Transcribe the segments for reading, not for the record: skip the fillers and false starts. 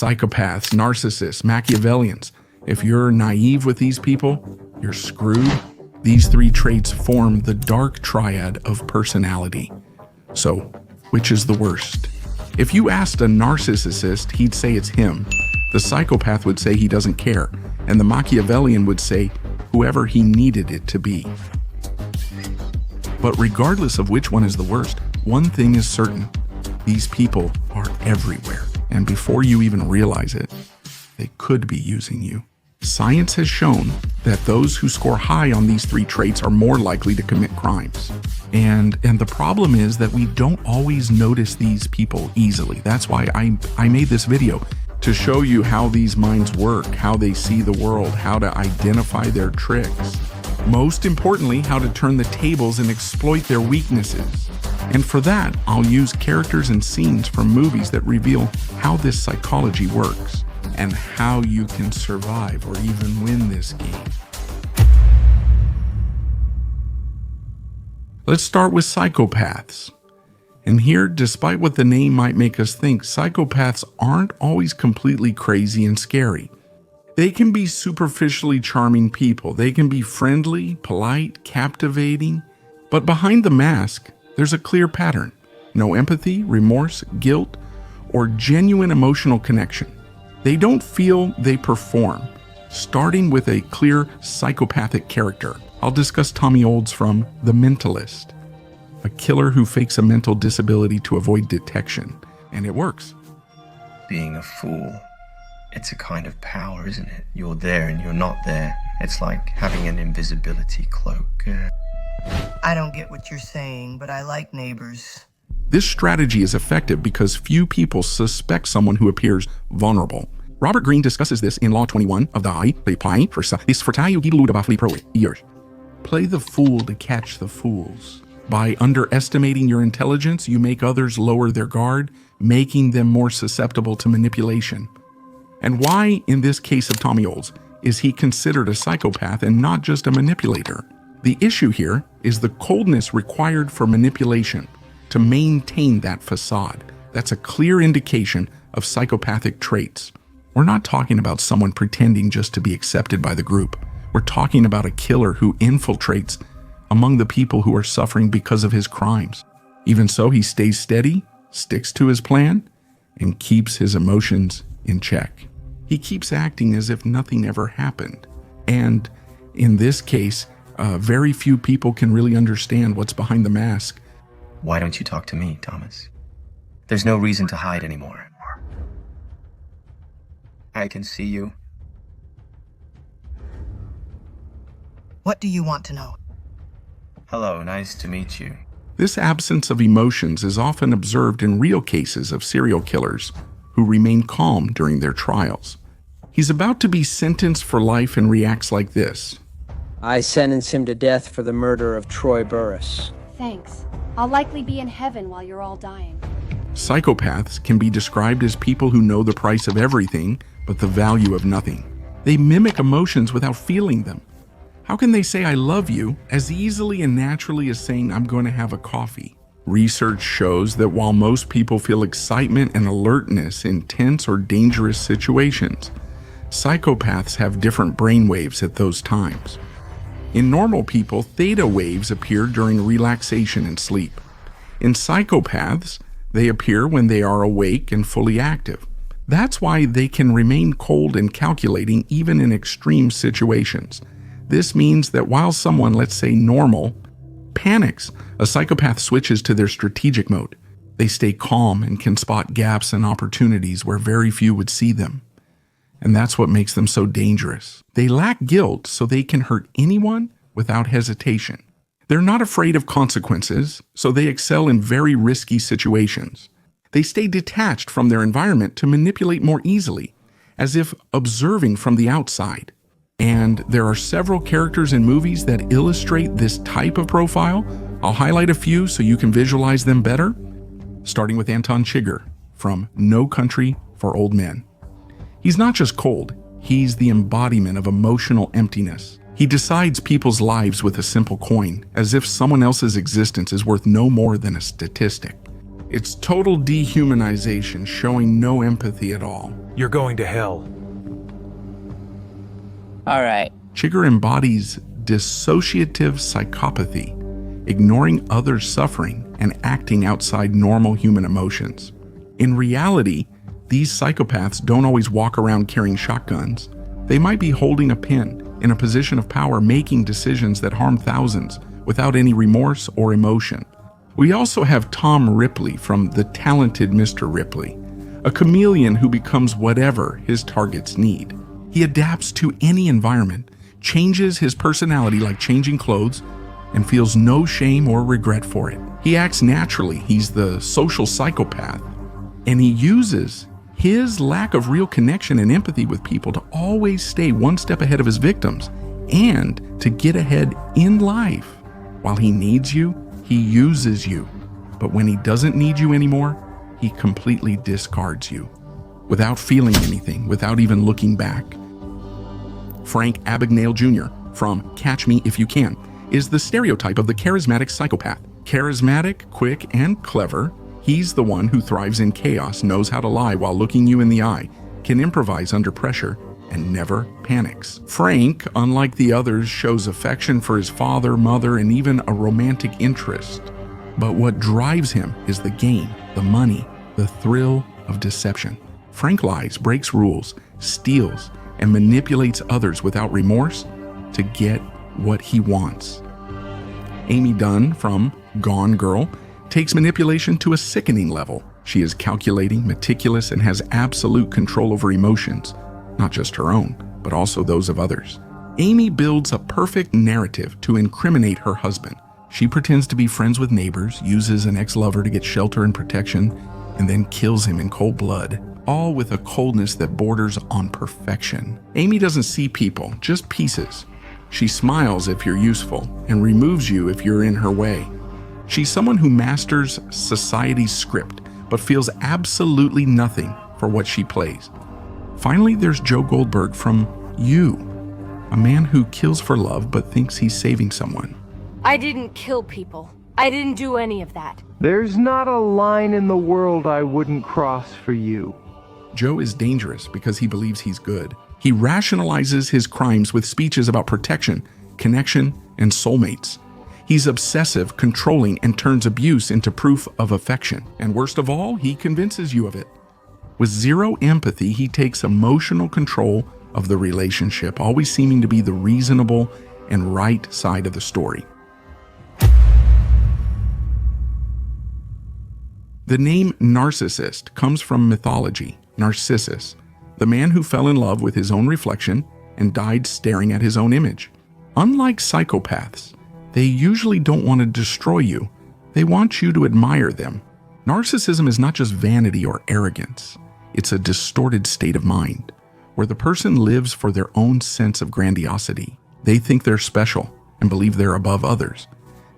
Psychopaths, narcissists, Machiavellians. If you're naive with these people, you're screwed. These three traits form the dark triad of personality. So, which is the worst? If you asked a narcissist, he'd say it's him. The psychopath would say he doesn't care. And the Machiavellian would say whoever he needed it to be. But regardless of which one is the worst, one thing is certain. These people are everywhere. And before you even realize it, they could be using you. Science has shown that those who score high on these three traits are more likely to commit crimes. And the problem is that we don't always notice these people easily. That's why I made this video, to show you how these minds work, how they see the world, how to identify their tricks. Most importantly, how to turn the tables and exploit their weaknesses. And for that, I'll use characters and scenes from movies that reveal how this psychology works and how you can survive or even win this game. Let's start with psychopaths. And here, despite what the name might make us think, psychopaths aren't always completely crazy and scary. They can be superficially charming people. They can be friendly, polite, captivating. But behind the mask, there's a clear pattern. No empathy, remorse, guilt, or genuine emotional connection. They don't feel, they perform. Starting with a clear psychopathic character. I'll discuss Tommy Olds from The Mentalist, a killer who fakes a mental disability to avoid detection. And it works. Being a fool, it's a kind of power, isn't it? You're there and you're not there. It's like having an invisibility cloak. I don't get what you're saying, but I like neighbors. This strategy is effective because few people suspect someone who appears vulnerable. Robert Greene discusses this in Law 21 of the years. Play the fool to catch the fools. By underestimating your intelligence, you make others lower their guard, making them more susceptible to manipulation. And why, in this case of Tommy Olds, is he considered a psychopath and not just a manipulator? The issue here is the coldness required for manipulation to maintain that facade. That's a clear indication of psychopathic traits. We're not talking about someone pretending just to be accepted by the group. We're talking about a killer who infiltrates among the people who are suffering because of his crimes. Even so, he stays steady, sticks to his plan, and keeps his emotions in check. He keeps acting as if nothing ever happened. And in this case, very few people can really understand what's behind the mask. Why don't you talk to me, Thomas? There's no reason to hide anymore. I can see you. What do you want to know? Hello, nice to meet you. This absence of emotions is often observed in real cases of serial killers who remain calm during their trials. He's about to be sentenced for life and reacts like this. I sentence him to death for the murder of Troy Burris. Thanks. I'll likely be in heaven while you're all dying. Psychopaths can be described as people who know the price of everything but the value of nothing. They mimic emotions without feeling them. How can they say I love you as easily and naturally as saying I'm going to have a coffee? Research shows that while most people feel excitement and alertness in tense or dangerous situations, psychopaths have different brain waves at those times. In normal people, theta waves appear during relaxation and sleep. In psychopaths, they appear when they are awake and fully active. That's why they can remain cold and calculating even in extreme situations. This means that while someone, let's say normal, panics, a psychopath switches to their strategic mode. They stay calm and can spot gaps and opportunities where very few would see them. And that's what makes them so dangerous. They lack guilt, so they can hurt anyone without hesitation. They're not afraid of consequences, so they excel in very risky situations. They stay detached from their environment to manipulate more easily, as if observing from the outside. And there are several characters in movies that illustrate this type of profile. I'll highlight a few so you can visualize them better, starting with Anton Chigurh from No Country for Old Men. He's not just cold, he's the embodiment of emotional emptiness. He decides people's lives with a simple coin, as if someone else's existence is worth no more than a statistic. It's total dehumanization, showing no empathy at all. You're going to hell. All right. Chigger embodies dissociative psychopathy, ignoring others' suffering and acting outside normal human emotions. In reality, these psychopaths don't always walk around carrying shotguns. They might be holding a pen, in a position of power, making decisions that harm thousands without any remorse or emotion. We also have Tom Ripley from The Talented Mr. Ripley, a chameleon who becomes whatever his targets need. He adapts to any environment, changes his personality like changing clothes, and feels no shame or regret for it. He acts naturally. He's the social psychopath, and he uses his lack of real connection and empathy with people to always stay one step ahead of his victims and to get ahead in life. While he needs you, he uses you. But when he doesn't need you anymore, he completely discards you without feeling anything, without even looking back. Frank Abagnale Jr. from Catch Me If You Can is the stereotype of the charismatic psychopath. Charismatic, quick, and clever, he's the one who thrives in chaos, knows how to lie while looking you in the eye, can improvise under pressure, and never panics. Frank, unlike the others, shows affection for his father, mother, and even a romantic interest. But what drives him is the game, the money, the thrill of deception. Frank lies, breaks rules, steals, and manipulates others without remorse to get what he wants. Amy Dunn from Gone Girl takes manipulation to a sickening level. She is calculating, meticulous, and has absolute control over emotions, not just her own, but also those of others. Amy builds a perfect narrative to incriminate her husband. She pretends to be friends with neighbors, uses an ex-lover to get shelter and protection, and then kills him in cold blood, all with a coldness that borders on perfection. Amy doesn't see people, just pieces. She smiles if you're useful and removes you if you're in her way. She's someone who masters society's script, but feels absolutely nothing for what she plays. Finally, there's Joe Goldberg from You, a man who kills for love but thinks he's saving someone. I didn't kill people. I didn't do any of that. There's not a line in the world I wouldn't cross for you. Joe is dangerous because he believes he's good. He rationalizes his crimes with speeches about protection, connection, and soulmates. He's obsessive, controlling, and turns abuse into proof of affection. And worst of all, he convinces you of it. With zero empathy, he takes emotional control of the relationship, always seeming to be the reasonable and right side of the story. The name Narcissist comes from mythology. Narcissus, the man who fell in love with his own reflection and died staring at his own image. Unlike psychopaths, they usually don't want to destroy you. They want you to admire them. Narcissism is not just vanity or arrogance. It's a distorted state of mind, where the person lives for their own sense of grandiosity. They think they're special and believe they're above others.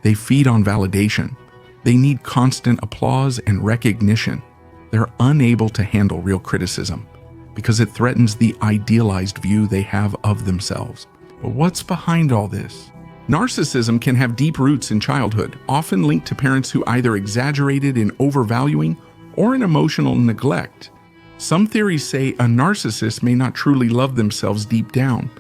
They feed on validation. They need constant applause and recognition. They're unable to handle real criticism because it threatens the idealized view they have of themselves. But what's behind all this? Narcissism can have deep roots in childhood, often linked to parents who either exaggerated in overvaluing or in emotional neglect. Some theories say a narcissist may not truly love themselves deep down,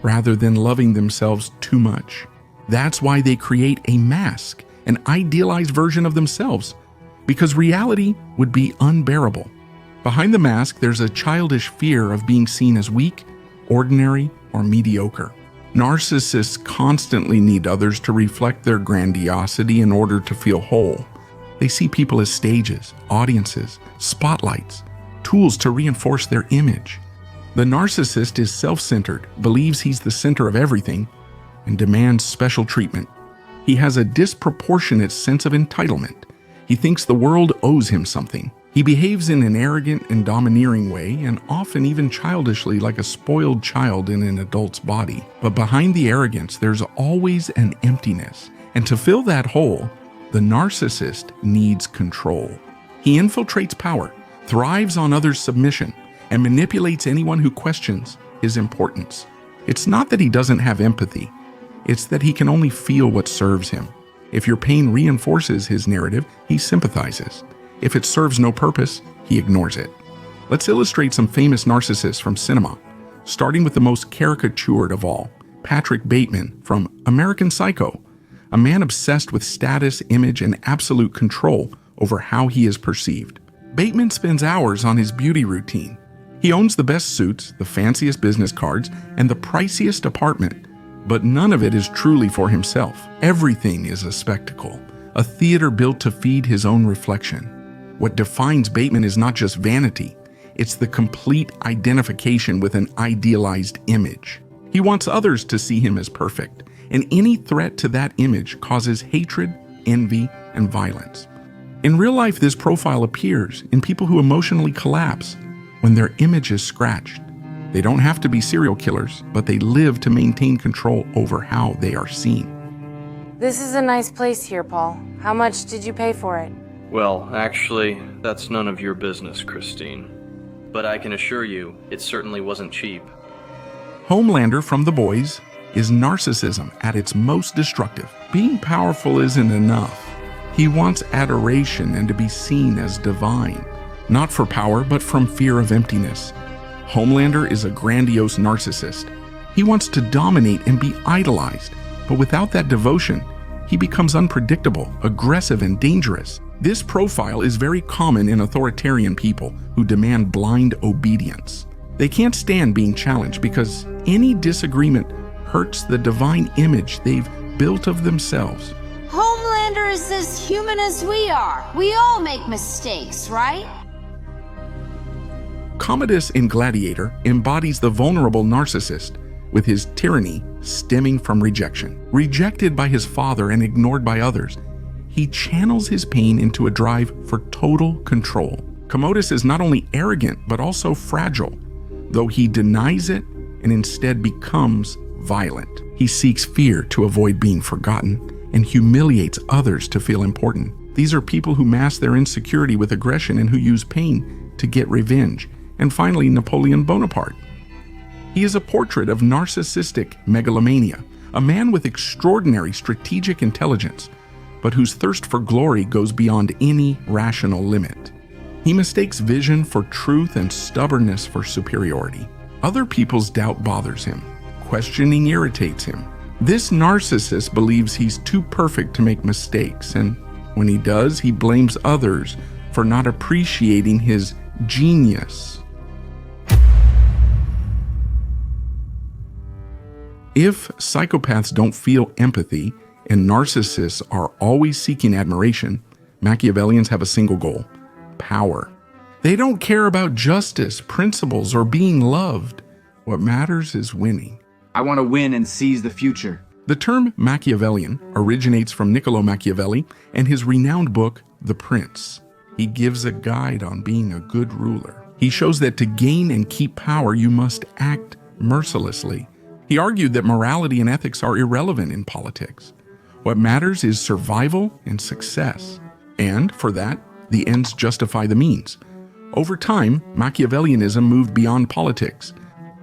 rather than loving themselves too much. That's why they create a mask, an idealized version of themselves, because reality would be unbearable. Behind the mask, there's a childish fear of being seen as weak, ordinary, or mediocre. Narcissists constantly need others to reflect their grandiosity in order to feel whole. They see people as stages, audiences, spotlights, tools to reinforce their image. The narcissist is self-centered, believes he's the center of everything, and demands special treatment. He has a disproportionate sense of entitlement. He thinks the world owes him something. He behaves in an arrogant and domineering way, and often even childishly like a spoiled child in an adult's body. But behind the arrogance, there's always an emptiness. And to fill that hole, the narcissist needs control. He infiltrates power, thrives on others' submission, and manipulates anyone who questions his importance. It's not that he doesn't have empathy. It's that he can only feel what serves him. If your pain reinforces his narrative, he sympathizes. If it serves no purpose, he ignores it. Let's illustrate some famous narcissists from cinema, starting with the most caricatured of all, Patrick Bateman from American Psycho, a man obsessed with status, image, and absolute control over how he is perceived. Bateman spends hours on his beauty routine. He owns the best suits, the fanciest business cards, and the priciest apartment, but none of it is truly for himself. Everything is a spectacle, a theater built to feed his own reflection. What defines Bateman is not just vanity, it's the complete identification with an idealized image. He wants others to see him as perfect, and any threat to that image causes hatred, envy, and violence. In real life, this profile appears in people who emotionally collapse when their image is scratched. They don't have to be serial killers, but they live to maintain control over how they are seen. This is a nice place here, Paul. How much did you pay for it? Well, actually, that's none of your business, Christine. But I can assure you, it certainly wasn't cheap. Homelander from The Boys is narcissism at its most destructive. Being powerful isn't enough. He wants adoration and to be seen as divine, not for power, but from fear of emptiness. Homelander is a grandiose narcissist. He wants to dominate and be idolized, but without that devotion, he becomes unpredictable, aggressive, and dangerous. This profile is very common in authoritarian people who demand blind obedience. They can't stand being challenged because any disagreement hurts the divine image they've built of themselves. Homelander is as human as we are. We all make mistakes, right? Commodus in Gladiator embodies the vulnerable narcissist, with his tyranny stemming from rejection. Rejected by his father and ignored by others, he channels his pain into a drive for total control. Commodus is not only arrogant, but also fragile, though he denies it and instead becomes violent. He seeks fear to avoid being forgotten and humiliates others to feel important. These are people who mask their insecurity with aggression and who use pain to get revenge. And finally, Napoleon Bonaparte. He is a portrait of narcissistic megalomania, a man with extraordinary strategic intelligence, but whose thirst for glory goes beyond any rational limit. He mistakes vision for truth and stubbornness for superiority. Other people's doubt bothers him. Questioning irritates him. This narcissist believes he's too perfect to make mistakes, and when he does, he blames others for not appreciating his genius. If psychopaths don't feel empathy and narcissists are always seeking admiration, Machiavellians have a single goal: power. They don't care about justice, principles, or being loved. What matters is winning. I want to win and seize the future. The term Machiavellian originates from Niccolo Machiavelli and his renowned book, The Prince. He gives a guide on being a good ruler. He shows that to gain and keep power, you must act mercilessly. He argued that morality and ethics are irrelevant in politics. What matters is survival and success. And for that, the ends justify the means. Over time, Machiavellianism moved beyond politics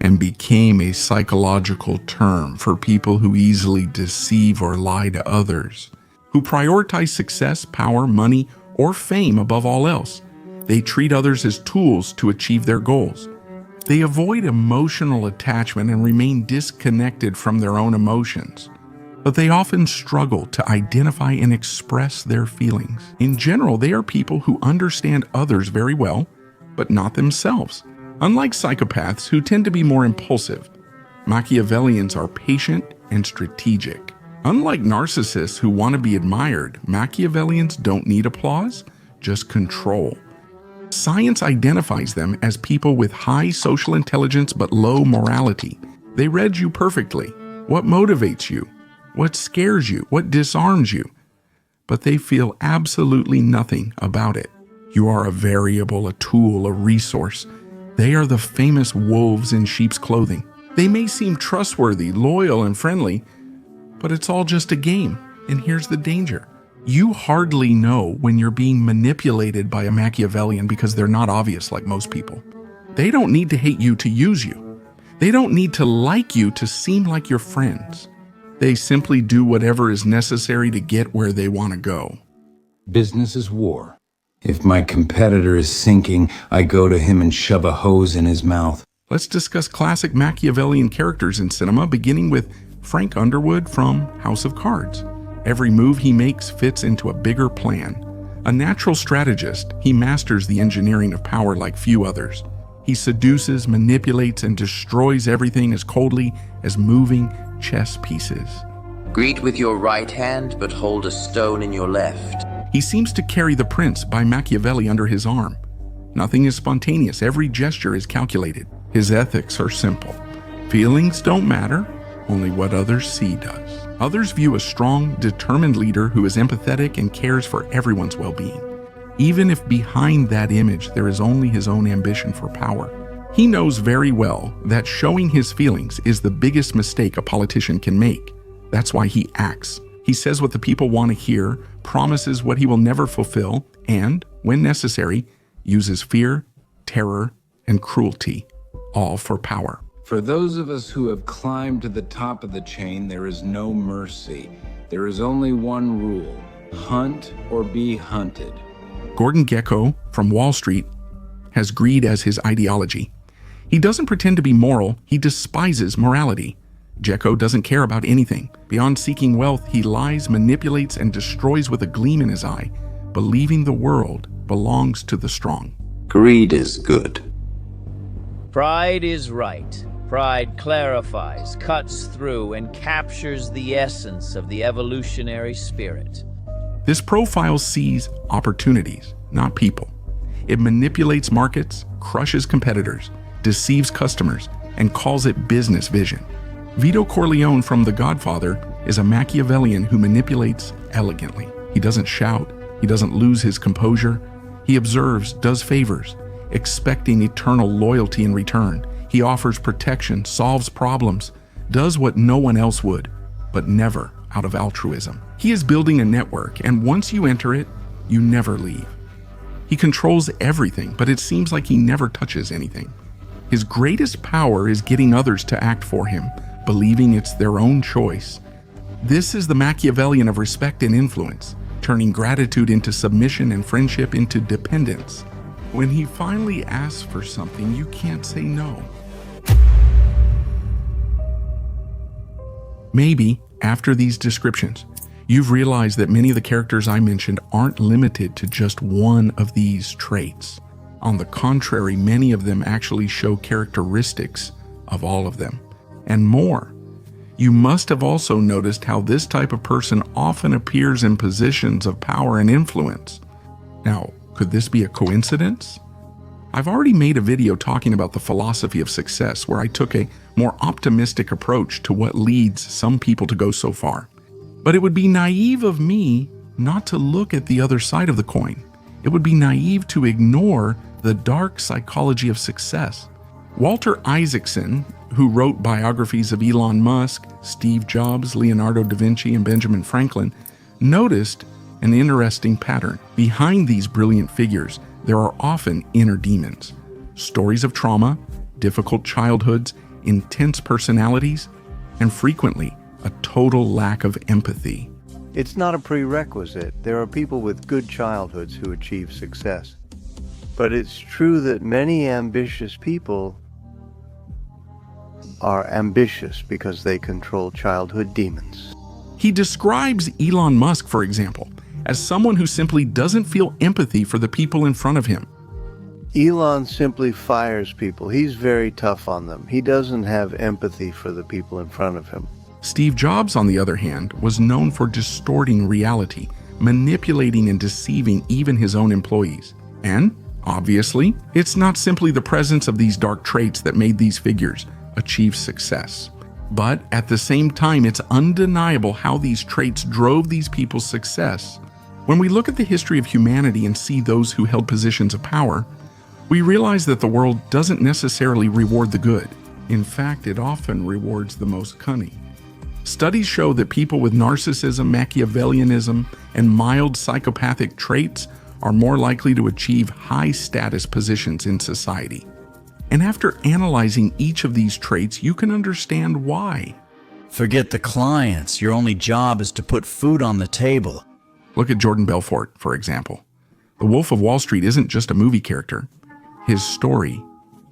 and became a psychological term for people who easily deceive or lie to others, who prioritize success, power, money, or fame above all else. They treat others as tools to achieve their goals. They avoid emotional attachment and remain disconnected from their own emotions. But they often struggle to identify and express their feelings. In general, they are people who understand others very well, but not themselves. Unlike psychopaths, who tend to be more impulsive, Machiavellians are patient and strategic. Unlike narcissists who want to be admired, Machiavellians don't need applause, just control. Science identifies them as people with high social intelligence but low morality. They read you perfectly. What motivates you? What scares you? What disarms you? But they feel absolutely nothing about it. You are a variable, a tool, a resource. They are the famous wolves in sheep's clothing. They may seem trustworthy, loyal, and friendly, but it's all just a game. And here's the danger. You hardly know when you're being manipulated by a Machiavellian because they're not obvious like most people. They don't need to hate you to use you. They don't need to like you to seem like your friends. They simply do whatever is necessary to get where they want to go. Business is war. If my competitor is sinking, I go to him and shove a hose in his mouth. Let's discuss classic Machiavellian characters in cinema, beginning with Frank Underwood from House of Cards. Every move he makes fits into a bigger plan. A natural strategist, he masters the engineering of power like few others. He seduces, manipulates, and destroys everything as coldly as moving chess pieces. Greet with your right hand, but hold a stone in your left. He seems to carry The Prince by Machiavelli under his arm. Nothing is spontaneous, every gesture is calculated. His ethics are simple. Feelings don't matter, only what others see does. Others view a strong, determined leader who is empathetic and cares for everyone's well-being, even if behind that image there is only his own ambition for power. He knows very well that showing his feelings is the biggest mistake a politician can make. That's why he acts. He says what the people want to hear, promises what he will never fulfill, and, when necessary, uses fear, terror, and cruelty, all for power. For those of us who have climbed to the top of the chain, there is no mercy. There is only one rule: hunt or be hunted. Gordon Gekko from Wall Street has greed as his ideology. He doesn't pretend to be moral, he despises morality. Gekko doesn't care about anything. Beyond seeking wealth, he lies, manipulates, and destroys with a gleam in his eye, believing the world belongs to the strong. Greed is good. Pride is right. Pride clarifies, cuts through, and captures the essence of the evolutionary spirit. This profile sees opportunities, not people. It manipulates markets, crushes competitors, deceives customers, and calls it business vision. Vito Corleone from The Godfather is a Machiavellian who manipulates elegantly. He doesn't shout, he doesn't lose his composure. He observes, does favors, expecting eternal loyalty in return. He offers protection, solves problems, does what no one else would, but never out of altruism. He is building a network, and once you enter it, you never leave. He controls everything, but it seems like he never touches anything. His greatest power is getting others to act for him, believing it's their own choice. This is the Machiavellian of respect and influence, turning gratitude into submission and friendship into dependence. When he finally asks for something, you can't say no. Maybe, after these descriptions, you've realized that many of the characters I mentioned aren't limited to just one of these traits. On the contrary, many of them actually show characteristics of all of them, and more. You must have also noticed how this type of person often appears in positions of power and influence. Now, could this be a coincidence? I've already made a video talking about the philosophy of success, where I took a more optimistic approach to what leads some people to go so far. But it would be naive of me not to look at the other side of the coin. It would be naive to ignore the dark psychology of success. Walter Isaacson, who wrote biographies of Elon Musk, Steve Jobs, Leonardo da Vinci, and Benjamin Franklin, noticed an interesting pattern. Behind these brilliant figures, there are often inner demons. Stories of trauma, difficult childhoods, intense personalities, and frequently a total lack of empathy. It's not a prerequisite. There are people with good childhoods who achieve success. But it's true that many ambitious people are ambitious because they control childhood demons. He describes Elon Musk, for example, as someone who simply doesn't feel empathy for the people in front of him. Elon simply fires people. He's very tough on them. He doesn't have empathy for the people in front of him. Steve Jobs, on the other hand, was known for distorting reality, manipulating and deceiving even his own employees. And, obviously, it's not simply the presence of these dark traits that made these figures achieve success. But at the same time, it's undeniable how these traits drove these people's success. When we look at the history of humanity and see those who held positions of power, we realize that the world doesn't necessarily reward the good. In fact, it often rewards the most cunning. Studies show that people with narcissism, Machiavellianism, and mild psychopathic traits are more likely to achieve high-status positions in society. And after analyzing each of these traits, you can understand why. Forget the clients. Your only job is to put food on the table. Look at Jordan Belfort, for example. The Wolf of Wall Street isn't just a movie character. His story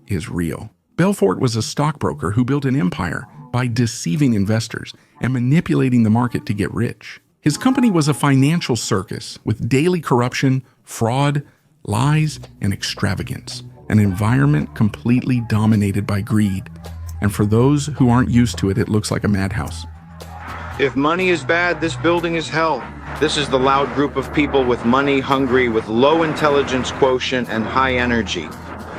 is real. Belfort was a stockbroker who built an empire by deceiving investors and manipulating the market to get rich. His company was a financial circus with daily corruption, fraud, lies, and extravagance, an environment completely dominated by greed. And for those who aren't used to it, it looks like a madhouse. If money is bad, this building is hell. This is the loud group of people with money, hungry, with low intelligence quotient and high energy.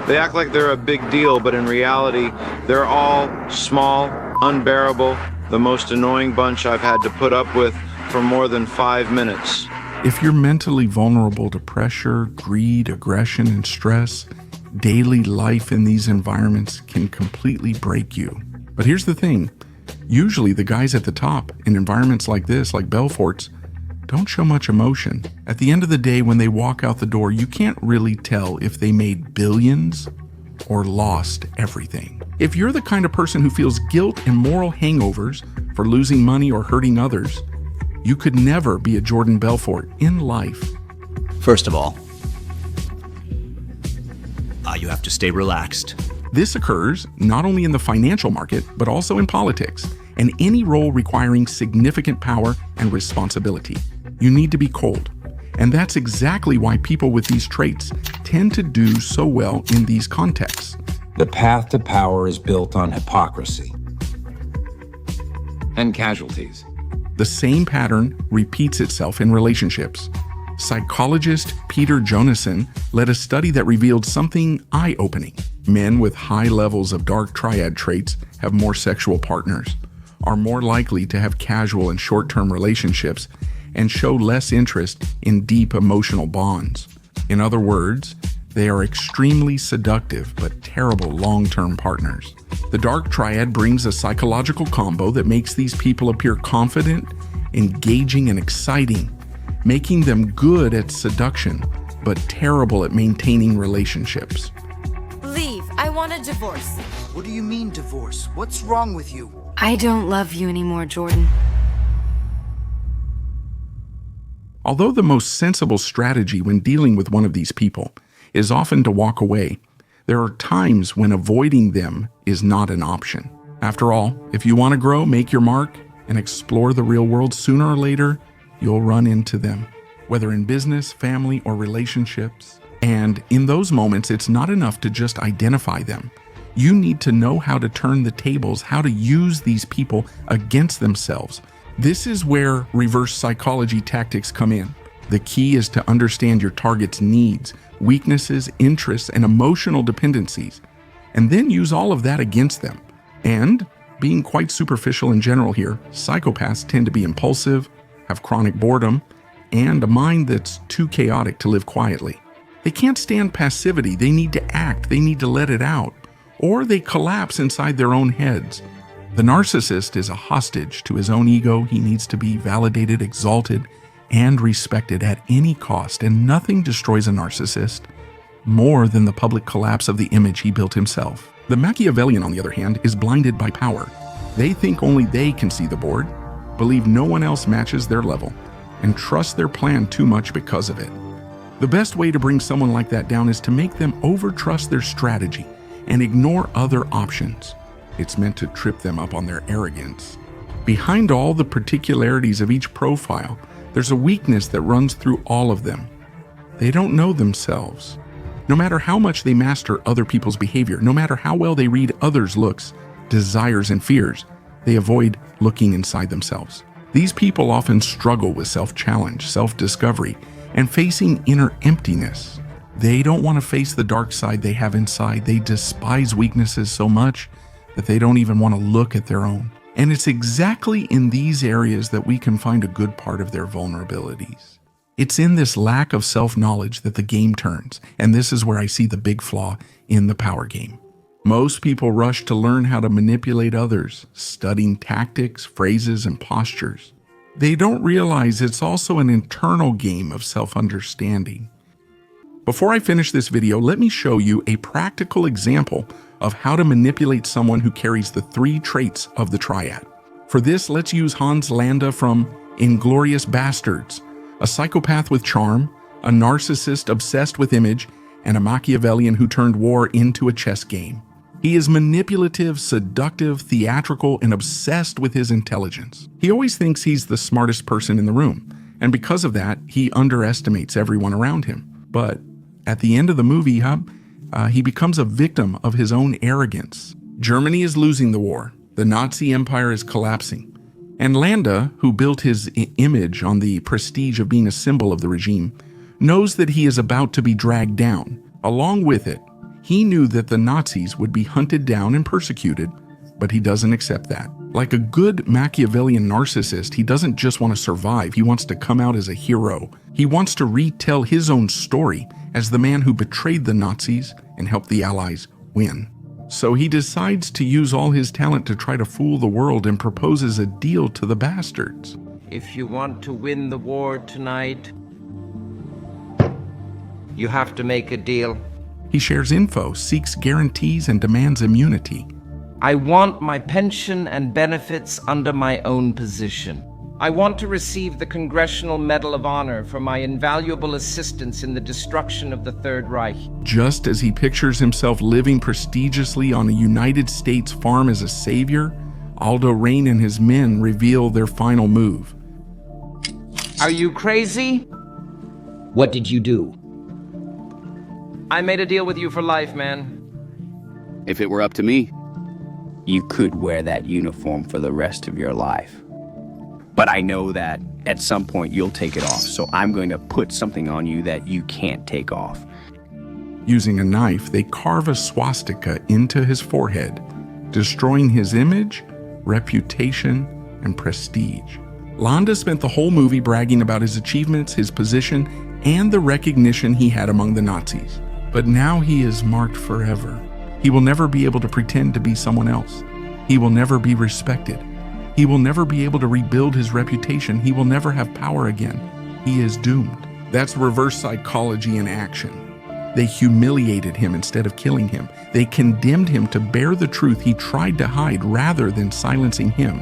They act like they're a big deal, but in reality, they're all small, unbearable, the most annoying bunch I've had to put up with for more than 5 minutes. If you're mentally vulnerable to pressure, greed, aggression, and stress, daily life in these environments can completely break you. But here's the thing. Usually the guys at the top in environments like this, like Belfort's, don't show much emotion. At the end of the day, when they walk out the door, you can't really tell if they made billions or lost everything. If you're the kind of person who feels guilt and moral hangovers for losing money or hurting others, you could never be a Jordan Belfort in life. First of all, you have to stay relaxed. This occurs not only in the financial market, but also in politics and any role requiring significant power and responsibility. You need to be cold. And that's exactly why people with these traits tend to do so well in these contexts. The path to power is built on hypocrisy and casualties. The same pattern repeats itself in relationships. Psychologist Peter Jonassen led a study that revealed something eye-opening. Men with high levels of dark triad traits have more sexual partners, are more likely to have casual and short-term relationships, and show less interest in deep emotional bonds. In other words, they are extremely seductive but terrible long-term partners. The dark triad brings a psychological combo that makes these people appear confident, engaging, and exciting, making them good at seduction but terrible at maintaining relationships. Leave. I want a divorce. What do you mean divorce? What's wrong with you? I don't love you anymore, Jordan. Although the most sensible strategy when dealing with one of these people is often to walk away, there are times when avoiding them is not an option. After all, if you want to grow, make your mark, and explore the real world, sooner or later, you'll run into them, whether in business, family, or relationships. And in those moments, it's not enough to just identify them. You need to know how to turn the tables, how to use these people against themselves. This is where reverse psychology tactics come in. The key is to understand your target's needs, weaknesses, interests, and emotional dependencies, and then use all of that against them. And, being quite superficial in general here, psychopaths tend to be impulsive, have chronic boredom, and a mind that's too chaotic to live quietly. They can't stand passivity. They need to act. They need to let it out. Or they collapse inside their own heads. The narcissist is a hostage to his own ego. He needs to be validated, exalted, and respected at any cost, and nothing destroys a narcissist more than the public collapse of the image he built himself. The Machiavellian, on the other hand, is blinded by power. They think only they can see the board, believe no one else matches their level, and trust their plan too much because of it. The best way to bring someone like that down is to make them overtrust their strategy and ignore other options. It's meant to trip them up on their arrogance. Behind all the particularities of each profile, there's a weakness that runs through all of them. They don't know themselves. No matter how much they master other people's behavior, no matter how well they read others' looks, desires, and fears, they avoid looking inside themselves. These people often struggle with self-challenge, self-discovery, and facing inner emptiness. They don't want to face the dark side they have inside. They despise weaknesses so much that they don't even want to look at their own. And it's exactly in these areas that we can find a good part of their vulnerabilities. It's in this lack of self-knowledge that the game turns, and this is where I see the big flaw in the power game. Most people rush to learn how to manipulate others, studying tactics, phrases, and postures. They don't realize it's also an internal game of self-understanding. Before I finish this video, let me show you a practical example of how to manipulate someone who carries the 3 traits of the Triad. For this, let's use Hans Landa from Inglourious Bastards, a psychopath with charm, a narcissist obsessed with image, and a Machiavellian who turned war into a chess game. He is manipulative, seductive, theatrical, and obsessed with his intelligence. He always thinks he's the smartest person in the room, and because of that, he underestimates everyone around him. But at the end of the movie, he becomes a victim of his own arrogance. Germany is losing the war. The Nazi Empire is collapsing. And Landa, who built his image on the prestige of being a symbol of the regime, knows that he is about to be dragged down. Along with it, he knew that the Nazis would be hunted down and persecuted, but he doesn't accept that. Like a good Machiavellian narcissist, he doesn't just want to survive, he wants to come out as a hero. He wants to retell his own story as the man who betrayed the Nazis and helped the Allies win. So he decides to use all his talent to try to fool the world and proposes a deal to the bastards. If you want to win the war tonight, you have to make a deal. He shares info, seeks guarantees, and demands immunity. I want my pension and benefits under my own position. I want to receive the Congressional Medal of Honor for my invaluable assistance in the destruction of the Third Reich. Just as he pictures himself living prestigiously on a United States farm as a savior, Aldo Rain and his men reveal their final move. Are you crazy? What did you do? I made a deal with you for life, man. If it were up to me, you could wear that uniform for the rest of your life. But I know that at some point you'll take it off, so I'm going to put something on you that you can't take off. Using a knife, they carve a swastika into his forehead, destroying his image, reputation, and prestige. Landa spent the whole movie bragging about his achievements, his position, and the recognition he had among the Nazis. But now he is marked forever. He will never be able to pretend to be someone else. He will never be respected. He will never be able to rebuild his reputation. He will never have power again. He is doomed. That's reverse psychology in action. They humiliated him instead of killing him. They condemned him to bear the truth he tried to hide rather than silencing him.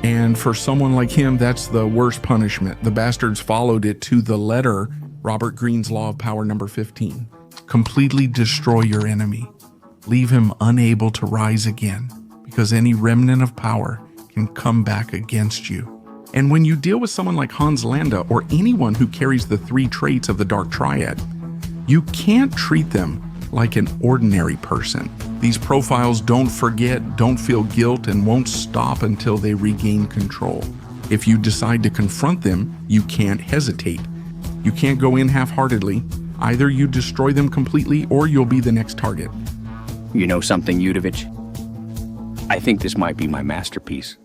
And for someone like him, that's the worst punishment. The bastards followed it to the letter, Robert Greene's Law of Power number 15. Completely destroy your enemy. Leave him unable to rise again, because any remnant of power can come back against you. And when you deal with someone like Hans Landa or anyone who carries the 3 traits of the Dark Triad, you can't treat them like an ordinary person. These profiles don't forget, don't feel guilt, and won't stop until they regain control. If you decide to confront them, you can't hesitate. You can't go in half-heartedly. Either you destroy them completely or you'll be the next target. You know something, Yudovich? I think this might be my masterpiece.